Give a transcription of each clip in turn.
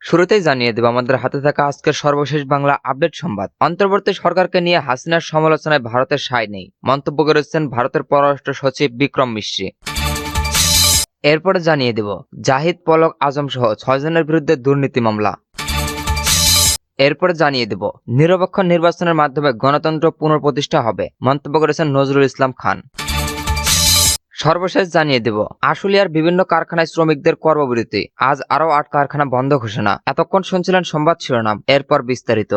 শুরুতেই জানিয়ে দেব আমাদের হাতে থাকা আজকের সর্বশেষ বাংলা আপডেট সংবাদ। অন্তর্বর্তী সরকারকে নিয়ে হাসিনার সমালোচনায় ভারতের সায় নেই, মন্তব্য করেছেন ভারতের পররাষ্ট্র সচিব বিক্রম মিশ্রি। এরপরে জানিয়ে দেব জাহিদ পলক আজম সহ 6 জনের বিরুদ্ধে দুর্নীতি মামলা। এরপরে জানিয়ে দেব নিরপেক্ষ নির্বাচনের মাধ্যমে গণতন্ত্র পুনঃপ্রতিষ্ঠা হবে, মন্তব্য করেছেন নজরুল ইসলাম খান। সর্বশেষ জানিয়ে দেব আশুলিয়ার বিভিন্ন কারখানায় শ্রমিকদের কর্মবিরতি, আজ আরও 8 কারখানা বন্ধ ঘোষণা। এতক্ষণ শুনছিলেন সংবাদ শিরোনাম, এরপর বিস্তারিত।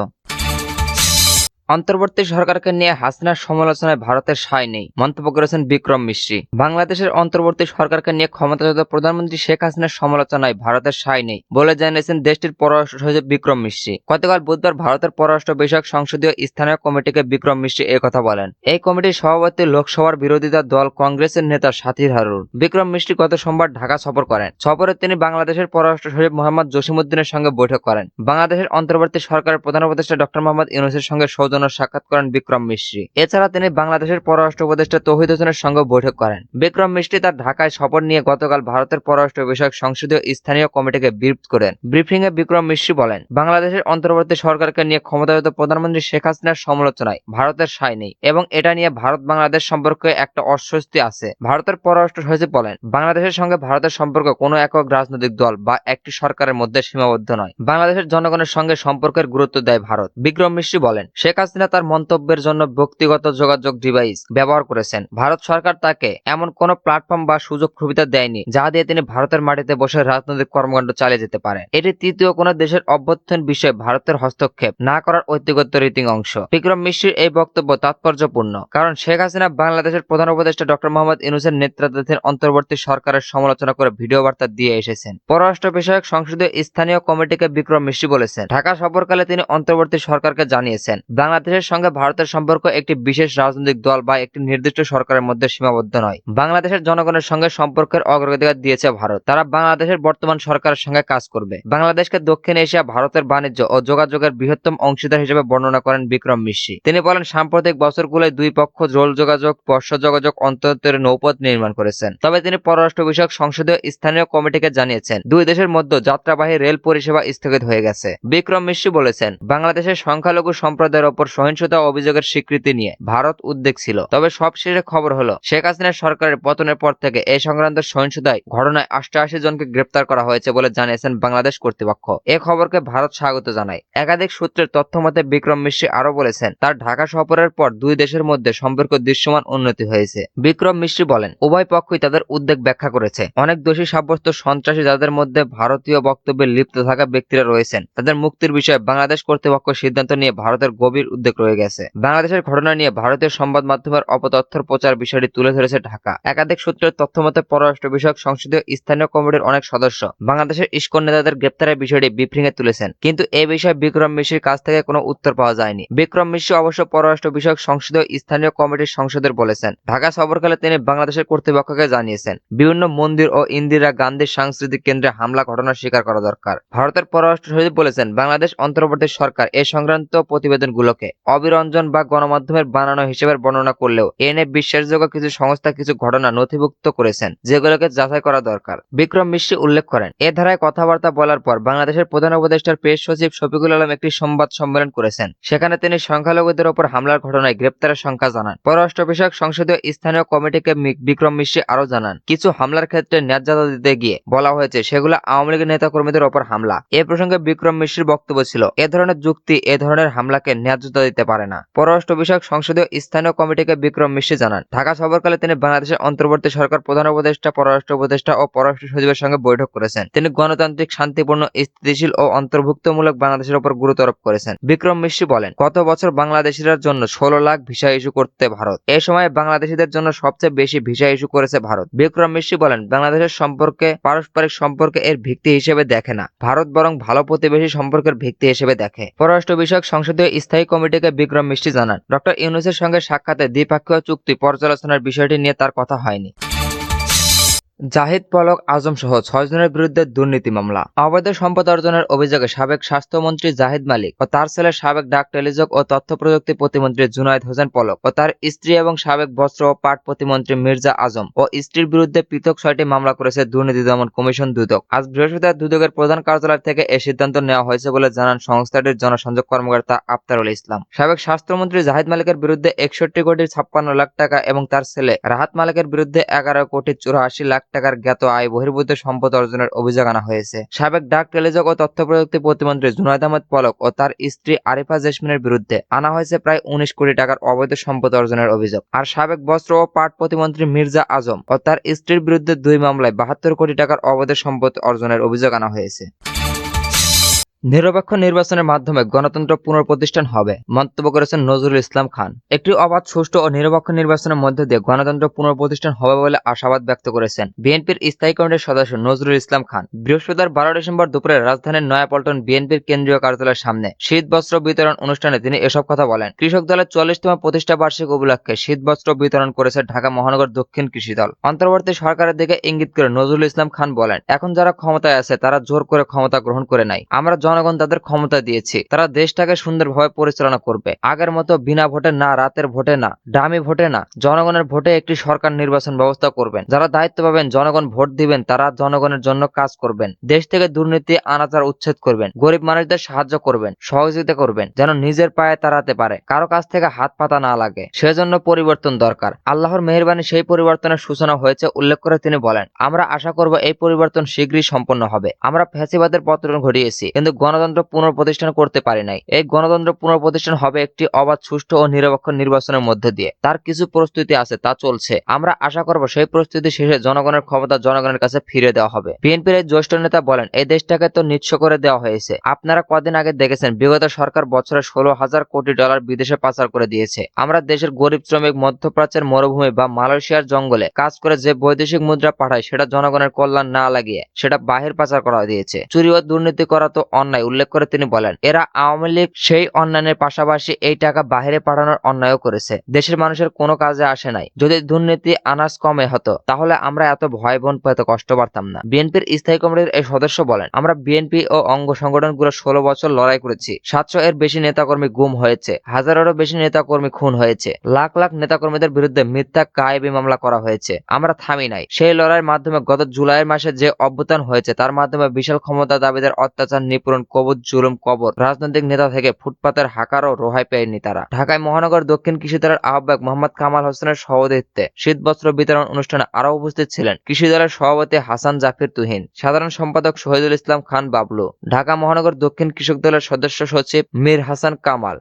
অন্তর্বর্তী সরকারকে নিয়ে হাসিনার সমালোচনায় ভারতের সায় নেই, মন্তব্য করেছেন বিক্রম মিশ্রি। বাংলাদেশের অন্তর্বর্তী সরকারকে নিয়ে ক্ষমতাচ্যুত প্রধানমন্ত্রী শেখ হাসিনার সমালোচনায় ভারতের সায় নেই বলে জানিয়েছেন দেশটির পররাষ্ট্র সচিব বিক্রম মিশ্রি। গতকাল বুধবার ভারতের পররাষ্ট্র বিষয়ক সংসদীয় স্থানীয় কমিটিকে বিক্রম মিশ্রি কথা বলেন। এই কমিটির সভাপতি লোকসভার বিরোধিতা দল কংগ্রেসের নেতা সাথীর হারুন। বিক্রম মিশ্রি গত সোমবার ঢাকা সফর করেন। সফরে তিনি বাংলাদেশের পররাষ্ট্র সচিব মোহাম্মদ জসিমউদ্দিনের সঙ্গে বৈঠক করেন। বাংলাদেশের অন্তর্বর্তী সরকারের প্রধান উপদেষ্টা ডক্টর মোহাম্মদ ইউনূসের সঙ্গে সাক্ষাৎ করেন বিক্রম মিশ্রি। এছাড়া তিনি বাংলাদেশের পররাষ্ট্র উপদেষ্টা তৌহিদ হোসেনের সঙ্গে বৈঠক করেন। বিক্রম মিশ্রি তার ঢাকায় সফর নিয়ে গতকাল ভারতের পররাষ্ট্র বিষয়ক সংসদীয় স্থানীয় কমিটিকে ব্রিফ করেন। ব্রিফিংয়ে বিক্রম মিশ্রি বলেন, বাংলাদেশের অন্তর্বর্তী সরকারকে নিয়ে ক্ষমতাচ্যুত প্রধানমন্ত্রী শেখ হাসিনার সমালোচনায় ভারতের সায় নেই এবং এটা নিয়ে ভারত বাংলাদেশ সম্পর্কে একটা অস্বস্তি আছে। ভারতের পররাষ্ট্র সচিব বলেন, বাংলাদেশের সঙ্গে ভারতের সম্পর্ক কোনো একক রাজনৈতিক দল বা একটি সরকারের মধ্যে সীমাবদ্ধ নয়। বাংলাদেশের জনগণের সঙ্গে সম্পর্কের গুরুত্ব দেয় ভারত। বিক্রম মিশ্রি বলেন, শেখ হাসিনা তার মন্তব্যের জন্য ব্যক্তিগত যোগাযোগ ডিভাইস ব্যবহার করেছেন। ভারত সরকার তাকে এমন কোন প্ল্যাটফর্ম বা সুযোগ সুবিধা দেয়নি যা দিয়ে তিনি ভারতের মাটিতে বসে রাজনৈতিক কর্মকাণ্ড চালিয়ে যেতে পারে। এটি তৃতীয় কোন দেশের অভ্যন্তরীণ বিষয়ে ভারতের হস্তক্ষেপ না করার ঐতিগত রীতির অংশ। বিক্রম মিশ্রির এই বক্তব্য তাৎপর্যপূর্ণ, কারণ শেখ হাসিনা বাংলাদেশের প্রধান উপদেষ্টা ডক্টর মোহাম্মদ ইউনূসের নেতৃত্বাধীন অন্তর্বর্তী সরকারের সমালোচনা করে ভিডিও বার্তা দিয়ে এসেছেন। পররাষ্ট্র বিষয়ক সংসদীয় স্থানীয় কমিটিকে বিক্রম মিশ্রি বলেছেন, ঢাকা সফরকালে তিনি অন্তর্বর্তী সরকারকে জানিয়েছেন, বাংলাদেশের সঙ্গে ভারতের সম্পর্ক একটি বিশেষ রাজনৈতিক দল বা একটি নির্দিষ্ট সরকারের মধ্যে সীমাবদ্ধ নয়। বাংলাদেশের জনগণের সঙ্গে সম্পর্কের অগ্রাধিকার দিয়েছে ভারত। তারা বাংলাদেশের বর্তমান সরকারের সঙ্গে কাজ করবে। বাংলাদেশকে দক্ষিণ এশিয়া ভারতের বাণিজ্য ও যোগাযোগের বৃহত্তম অংশীদার হিসেবে বর্ণনা করেন বিক্রম মিশ্রি। তিনি বলেন, সাম্প্রতিক বছরগুলোয় দুই পক্ষ রেল যোগাযোগ, বর্ষা যোগাযোগ, অন্তর্বর্তী নৌপথ নির্মাণ করেছেন। তবে তিনি পররাষ্ট্র বিষয়ক সংসদীয় স্থানীয় কমিটিকে জানিয়েছেন, দুই দেশের মধ্যে যাত্রাবাহী রেল পরিষেবা স্থগিত হয়ে গেছে। বিক্রম মিশ্রি বলেছেন, বাংলাদেশের সংখ্যালঘু সম্প্রদায়ের ওপর সহিংসতা অভিযোগের স্বীকৃতি নিয়ে ভারত উদ্বেগ ছিল। তবে সবশেষে খবর হলো, শেখ হাসিনার সরকারের পতনের পর থেকে এই সংক্রান্ত সহিংসতায় ঘটনায় 88 জনকে গ্রেপ্তার করা হয়েছে বলে জানিয়েছেন বাংলাদেশ কর্তৃপক্ষ। এ খবরকে ভারত স্বাগত জানায়। একাধিক সূত্রের তথ্য মতে বিক্রম মিশ্রি আরো বলেছেন, তার ঢাকা সফরের পর দুই দেশের মধ্যে সম্পর্ক দৃশ্যমান উন্নতি হয়েছে। বিক্রম মিশ্রি বলেন, উভয় পক্ষই তাদের উদ্বেগ ব্যাখ্যা করেছে। অনেক দোষী সাব্যস্ত সন্ত্রাসী যাদের মধ্যে ভারতীয় বক্তব্যে লিপ্ত থাকা ব্যক্তিরা রয়েছেন, তাদের মুক্তির বিষয়ে বাংলাদেশ কর্তৃপক্ষ সিদ্ধান্ত নিয়ে ভারতের গভীর উদ্বেগ রয়ে গেছে। বাংলাদেশের ঘটনা নিয়ে ভারতীয় সংবাদ মাধ্যমের অপতথ্যের প্রচার বিষয়টি তুলে ধরেছে ঢাকা। একাধিক সূত্রের তথ্য মতে পররাষ্ট্র বিষয়ক সংসদীয় স্থানীয় কমিটির অনেক সদস্য বাংলাদেশের ইসকন নেতাদের গ্রেপ্তারের বিষয়টি ব্রিফিংয়ে তুলেছেন, কিন্তু এ বিষয়ে বিক্রম মিশ্রির কাছ থেকে কোনো উত্তর পাওয়া যায়নি। বিক্রম মিশ্রি অবশ্য পররাষ্ট্র বিষয়ক সংসদীয় স্থানীয় কমিটির সংসদের বলেছেন, ঢাকা সফরকালে তিনি বাংলাদেশের কর্তৃপক্ষকে জানিয়েছেন, বিভিন্ন মন্দির ও ইন্দিরা গান্ধীর সাংস্কৃতিক কেন্দ্রে হামলা ঘটনার স্বীকার করা দরকার। ভারতের পররাষ্ট্র সচিব বলেছেন, বাংলাদেশ অন্তর্বর্তী সরকার এ সংক্রান্ত প্রতিবেদনগুলোকে অবিরঞ্জন বা গণমাধ্যমের বানানো হিসেবে বর্ণনা করলেও এ নিয়ে বিশ্বাসযোগ্য কিছু সংস্থা কিছু ঘটনা নথিভুক্ত করেছেন, যেগুলোকে যাচাই করা দরকার। বিক্রম মিশ্রি উল্লেখ করেন, এ ধারায় কথাবার্তা বলার পর বাংলাদেশের প্রধান উপদেষ্টার প্রেস সচিব শফিকুল আলম একটি সংবাদ সম্মেলন করেছেন। সেখানে তিনি সংখ্যালঘুদের ওপর হামলার ঘটনায় গ্রেপ্তারের সংখ্যা জানান। পররাষ্ট্র বিষয়ক সংসদীয় স্থানীয় কমিটিকে বিক্রম মিশ্রি আরো জানান, কিছু হামলার ক্ষেত্রে ন্যায্যতা দিতে গিয়ে বলা হয়েছে সেগুলো আওয়ামী লীগের নেতা কর্মীদের ওপর হামলা। এ প্রসঙ্গে বিক্রম মিশ্রির বক্তব্য ছিল, এ ধরনের যুক্তি এ ধরনের হামলাকে ন্যায্যতা দিতে পারে না। পররাষ্ট্র বিষয়ক সংসদীয় স্থানীয় কমিটিকে বিক্রম মিশ্রি জানান, ঢাকা সফরকালে তিনি বাংলাদেশের অন্তর্বর্তী সরকার প্রধান উপদেষ্টা, পররাষ্ট্র উপদেষ্টা ও পররাষ্ট্র সচিবের সঙ্গে বৈঠক করেছেন। তিনি গণতান্ত্রিক, শান্তিপূর্ণ, স্থিতিশীল ও অন্তর্ভুক্তমূলক বাংলাদেশের উপর গুরুত্ব আরোপ করেছেন। বিক্রম মিশ্রি বলেন, গত বছর বাংলাদেশিদের জন্য 16 লাখ ভিসা ইস্যু করতে ভারত। এ সময় বাংলাদেশিদের জন্য সবচেয়ে বেশি ভিসা ইস্যু করেছে ভারত। বিক্রম মিশ্রি বলেন, বাংলাদেশের সম্পর্কে পারস্পরিক সম্পর্কে এর ভিত্তি হিসেবে দেখে না, ভারত বরং ভালো প্রতিবেশী সম্পর্কের ভিত্তি হিসেবে দেখে। পররাষ্ট্র বিষয়ক সংসদীয় স্থায়ী কমিটিকে বিক্রম মিশ্রি জানান, ডক্টর ইউনূসের সঙ্গে সাক্ষাতে দ্বিপক্ষীয় চুক্তি পর্যালোচনার বিষয়টি নিয়ে তার কথা হয়নি। জাহিদ পলক আজম সহ 6 জনের বিরুদ্ধে দুর্নীতি মামলা। অবৈধ সম্পদ অর্জনের অভিযোগে সাবেক স্বাস্থ্যমন্ত্রী জাহিদ মালিক ও তার ছেলে সাবেক ডাক টেলিযোগ ও তথ্য প্রযুক্তি প্রতিমন্ত্রী জুনায়েদ হোসেন পলক ও তার স্ত্রী এবং সাবেক বস্ত্র ও পাট প্রতিমন্ত্রী মির্জা আজম ও স্ত্রীর বিরুদ্ধে পৃথক 6টি মামলা করেছে দুর্নীতি দমন কমিশন দুদক। আজ বৃহস্পতিবার দুদকের প্রধান কার্যালয় থেকে এ সিদ্ধান্ত নেওয়া হয়েছে বলে জানান সংস্থাটির জনসংযোগ কর্মকর্তা আফতারুল ইসলাম। সাবেক স্বাস্থ্যমন্ত্রী জাহিদ মালিকের বিরুদ্ধে 61,56,00,000 টাকা এবং তার ছেলে রাহাত মালিকের বিরুদ্ধে 11,84,00,000 টাকার জ্ঞাত আয় বহির্ভূত সম্পদ অর্জনের অভিযোগ আনা হয়েছে। সাবেক ডাক টেলিযোগ ও তথ্য প্রযুক্তি প্রতিমন্ত্রী জুনায়েদ আহমেদ পলক ও তার স্ত্রী আরিফা জেসমিনের বিরুদ্ধে আনা হয়েছে প্রায় 19 কোটি টাকার অবৈধ সম্পদ অর্জনের অভিযোগ। আর সাবেক বস্ত্র ও পাট প্রতিমন্ত্রী মির্জা আজম ও তার স্ত্রীর বিরুদ্ধে 2 মামলায় 72 কোটি টাকার অবৈধ সম্পদ অর্জনের অভিযোগ আনা হয়েছে। নিরপেক্ষ নির্বাচনের মাধ্যমে গণতন্ত্র পুনঃপ্রতিষ্ঠান হবে, মন্তব্য করেছেন নজরুল ইসলাম খান। একটি অবাধ, সুষ্ঠু ও নিরপেক্ষ নির্বাচনের মধ্য দিয়ে গণতন্ত্র পুনঃপ্রতিষ্ঠান হবে বলে আশাবাদ ব্যক্ত করেছেন বিএনপির স্থায়ী কমিটির সদস্য নজরুল ইসলাম খান। বৃহস্পতিবার 12 ডিসেম্বর দুপুরে রাজধানীর নয়াপল্টন বিএনপির কেন্দ্রীয় কার্যালয়ের সামনে শীত বস্ত্র বিতরণ অনুষ্ঠানে তিনি এসব কথা বলেন। কৃষক দলের 40তম প্রতিষ্ঠা বার্ষিক উপলক্ষে শীত বস্ত্র বিতরণ করেছে ঢাকা মহানগর দক্ষিণ কৃষি দল। অন্তর্বর্তী সরকারের দিকে ইঙ্গিত করে নজরুল ইসলাম খান বলেন, এখন যারা ক্ষমতায় আছে তারা জোর করে ক্ষমতা গ্রহণ করে নাই। আমরা জনগণ তাদের ক্ষমতা দিয়েছি, তারা দেশটাকে সুন্দরভাবে পরিচালনা করবে। আগের মতো বিনা ভোটে না, রাতের ভোটে না, ডামি ভোটে না, জনগণের ভোটে একটি সরকার নির্বাচন ব্যবস্থা করবেন। যারা দায়িত্ব পাবেন, জনগণ ভোট দিবেন, তারা জনগণের জন্য কাজ করবেন। দেশ থেকে দুর্নীতি অনাচার উচ্ছেদ করবেন, গরিব মানুষদের সাহায্য করবেন, সহযোগিতা করবেন, যেন নিজের পায়ে দাঁড়াতে পারে, কারো কাছ থেকে হাত পাতা না লাগে। সেজন্য পরিবর্তন দরকার। আল্লাহর মেহেরবানি সেই পরিবর্তনের সূচনা হয়েছে উল্লেখ করে তিনি বলেন, আমরা আশা করব এই পরিবর্তন শীঘ্রই সম্পন্ন হবে। আমরা ফ্যাসিবাদের পতন ঘটিয়েছি, কিন্তু গণতন্ত্র পুনঃপ্রতিষ্ঠান করতে পারি নাই। এই গণতন্ত্র পুনঃপ্রতিষ্ঠান হবে একটি অবাধ, সুষ্ঠু ও নিরপেক্ষ নির্বাচনের মধ্যে দিয়ে। তার কিছু প্রস্তুতি আছে, তা চলছে। আমরা আশা করব সেই প্রস্তুতি শেষে জনগণের ক্ষমতা জনগণের কাছে ফিরে দেওয়া হবে। বিএনপির এই জ্যেষ্ঠ নেতা বলেন, এই দেশটাকে তো নিঃস্ব করে দেওয়া হয়েছে। আপনারা কদিন আগে দেখেছেন বিগত সরকার বছরে 16,000 কোটি ডলার বিদেশে পাচার করে দিয়েছে। আমরা দেশের গরিব শ্রমিক মধ্যপ্রাচ্যের মরুভূমি বা মালয়েশিয়ার জঙ্গলে কাজ করে যে বৈদেশিক মুদ্রা পাঠায়, সেটা জনগণের কল্যাণ না লাগিয়ে সেটা বাহির পাচার করা দিয়েছে। চুরি ও দুর্নীতি করা তো অন্যায় উল্লেখ করে তিনি বলেন, এরা আওয়ামী লীগ সেই অন্যায়ের পাশাপাশি এই টাকা বাহিরে পাঠানোর অন্যায়ও করেছে। দেশের মানুষের কোনো কাজে আসে নাই। যদি দুর্নীতি আনাজ কমে হতো, তাহলে আমরা এত ভয় বোন এত কষ্ট পারতাম না। বিএনপির স্থায়ী কমিটির এই সদস্য বলেন, আমরা বিএনপি ও অঙ্গ সংগঠনগুলো 16 বছর লড়াই করেছি। 700 এর বেশি নেতাকর্মী গুম হয়েছে, 1000-এরও বেশি নেতাকর্মী খুন হয়েছে, লাখ লাখ নেতাকর্মীদের বিরুদ্ধে মিথ্যা গায়েবী মামলা করা হয়েছে। আমরা থামি নাই। সেই লড়াইয়ের মাধ্যমে গত জুলাই মাসে যে অভ্যুত্থান হয়েছে, তার মাধ্যমে বিশাল ক্ষমতা দাবিদের অত্যাচার, নিপীড়ন, কবজ, জুলুম, কবর রাজনৈতিক নেতা থেকে ফুটপাতের হাকারও রেহাই পায়নি তারা। ঢাকায় মহানগর দক্ষিণ কৃষি দলের আহ্বায়ক মোহাম্মদ কামাল হোসেনের সভাপতিত্বে শীতবস্ত্র বিতরণ অনুষ্ঠানে আরও উপস্থিত ছিলেন কৃষি দলের সভাপতি হাসান জাফির তুহিন, সাধারণ সম্পাদক শহীদুল ইসলাম খান বাবলু, ঢাকা মহানগর দক্ষিণ কৃষক দলের সদস্য সচিব মীর হাসান কামাল।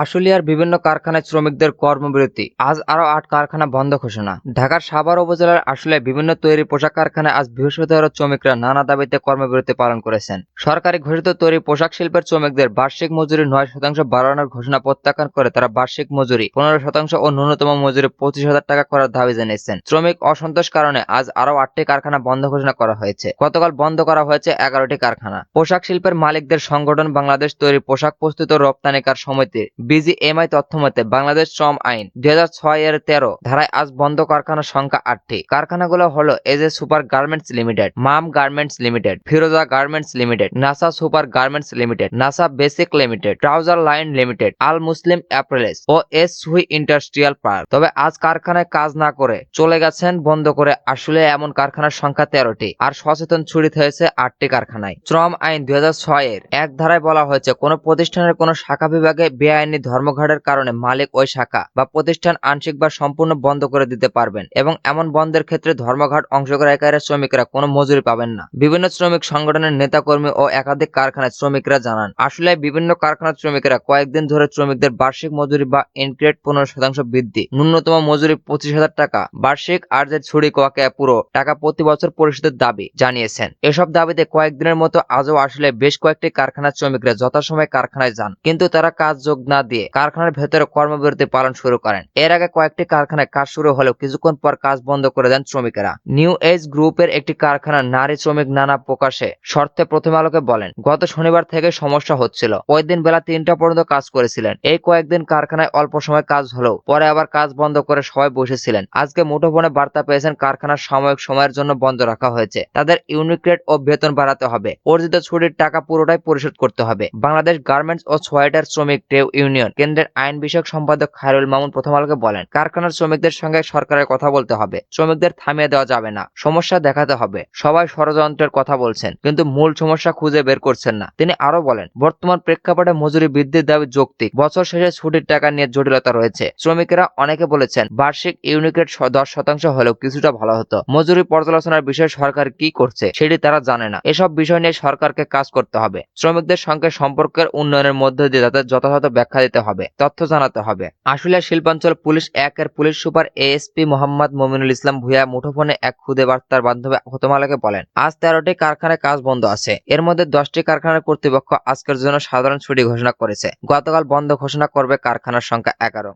আশুলিয়ার বিভিন্ন কারখানায় শ্রমিকদের কর্মবিরতি, আজ আরো 8 কারখানা বন্ধ ঘোষণা। ঢাকার সাভার উপজেলার আশুলিয়ায় বিভিন্ন তৈরি পোশাক কারখানায় আজ বৃহস্পতিবার শ্রমিকরা নানা দাবিতে কর্মবিরতি পালন করেছেন। সরকারি ঘোষিত তৈরি পোশাক শিল্পের শ্রমিকদের বার্ষিক মজুরি 9% বাড়ানোর ঘোষণা প্রত্যাখ্যান করে তারা বার্ষিক মজুরি 15% ও ন্যূনতম মজুরি 25,000 টাকা করার দাবি জানিয়েছেন। শ্রমিক অসন্তোষ কারণে আজ আরো 8টি কারখানা বন্ধ ঘোষণা করা হয়েছে। গতকাল বন্ধ করা হয়েছে 11টি কারখানা। পোশাক শিল্পের মালিকদের সংগঠন বাংলাদেশ তৈরি পোশাক প্রস্তুত ও রপ্তানিকার সমিতি বিজিএমআই তথ্যমতে বাংলাদেশ শ্রম আইন 2006 এর 13 ধারায় আজ বন্ধ কারখানার সংখ্যা 8টি। কারখানাগুলো হলো AJ Super Garments Limited, Mam Garments Limited, Firoza Garments Limited, Nassa Super Garments Limited, Nassa Basic Limited, Trouser Line Limited, Al Muslim Apparels ও এস সুই ইন্ডাস্ট্রিয়াল পার্ক। তবে আজ কারখানায় কাজ না করে চলে গেছেন বন্ধ করে আসলে এমন কারখানার সংখ্যা 13টি। আর সচেতন ছড়িত হয়েছে 8টি কারখানায়। শ্রম আইন 2006 এর 1 ধারায় বলা হয়েছে, কোন প্রতিষ্ঠানের কোন শাখা বিভাগে বেআইনি ধর্মঘটের কারণে মালিক ওই শাখা বা প্রতিষ্ঠান আংশিক বা সম্পূর্ণ বন্ধ করে দিতে পারবেন এবং এমন বন্ধের ক্ষেত্রে ধর্মঘট অংশগ্রহণকারী শ্রমিকরা কোনো মজুরি পাবেন না। বিভিন্ন শ্রমিক সংগঠনের নেতাকর্মী ও একাধিক কারখানার শ্রমিকরা জানান, আসলে বিভিন্ন কারখানার শ্রমিকরা কয়েকদিন ধরে শ্রমিকদের বার্ষিক মজুরি বা ইনক্রিমেন্ট 15% বৃদ্ধি, ন্যূনতম মজুরি 25,000 টাকা, বার্ষিক আর্জের ছুরি কোয়াকে পুরো টাকা প্রতি বছর পরিশোধের দাবি জানিয়েছেন। এসব দাবিতে কয়েকদিনের মতো আজও আসলে বেশ কয়েকটি কারখানার শ্রমিকরা যথাসময়ে কারখানায় যান, কিন্তু তারা কাজ যোগ না না দিয়ে কারখানার ভেতরে কর্মবিরতি পালন শুরু করেন। এর আগে কয়েকটি কারখানায় কাজ শুরু হলেও কিছুক্ষণ পর কাজ বন্ধ করে দেন শ্রমিকেরা। নিউ এজ গ্রুপের একটি কারখানার নারী শ্রমিক নানা প্রকাশে শর্তে প্রথম আলোকে বলেন, গত শনিবার থেকে সমস্যা হচ্ছিল। ওই দিন বেলা 3টা পর্যন্ত কাজ করেছিলেন। এই কয়েকদিন কারখানায় অল্প সময় কাজ হলেও পরে আবার কাজ বন্ধ করে সবাই বসেছিলেন। আজকে মুঠোফোনে বার্তা পেয়েছেন কারখানার সাময়িক সময়ের জন্য বন্ধ রাখা হয়েছে। তাদের ইউনিট রেট ও বেতন বাড়াতে হবে। অর্জিত ছুটির টাকা পুরোটাই পরিশোধ করতে হবে। বাংলাদেশ গার্মেন্টস ও সোয়েটার শ্রমিক ট্রেড ইউনিয়ন কেন্দ্রের আইন বিষয়ক সম্পাদক খায়রুল মামুন প্রথম আলোকে বলেন, কারখানার শ্রমিকদের সঙ্গে সরকারের কথা বলতে হবে। শ্রমিকদের থামিয়ে দেওয়া যাবে না, সমস্যা দেখাতে হবে। সবাই ষড়যন্ত্রের কথা বলছেন, কিন্তু মূল সমস্যা খুঁজে বের করছেন না। তিনি আরো বলেন, বর্তমান প্রেক্ষাপটে মজুরি বৃদ্ধির দাবি যৌক্তিক। বছর শেষে ছুটির টাকা নিয়ে জটিলতা রয়েছে। শ্রমিকেরা অনেকে বলেছেন বার্ষিক ইউনিট রেট 10% হলেও কিছুটা ভালো হতো। মজুরি পর্যালোচনার বিষয়ে সরকার কি করছে সেটি তারা জানে না। এসব বিষয় নিয়ে সরকারকে কাজ করতে হবে। শ্রমিকদের সঙ্গে সম্পর্কের উন্নয়নের মধ্য দিয়ে তাদের যথাযথ ব্যাখ্যা দিতে হবে, তথ্য জানাতে হবে। আশুলিয়া শিল্পাঞ্চল পুলিশ 1-এর police super ASP Mohammad Mominul Islam Bhuiyan মুঠোফোনে এক খুদে বার্তার মাধ্যমে প্রথম আলোকে বলেন, আজ 13টি কারখানায় কাজ বন্ধ আছে। এর মধ্যে 10টি কারখানার কর্তৃপক্ষ আজকের জন্য সাধারণ ছুটি ঘোষণা করেছে। গতকাল বন্ধ ঘোষণা করবে কারখানার সংখ্যা 11।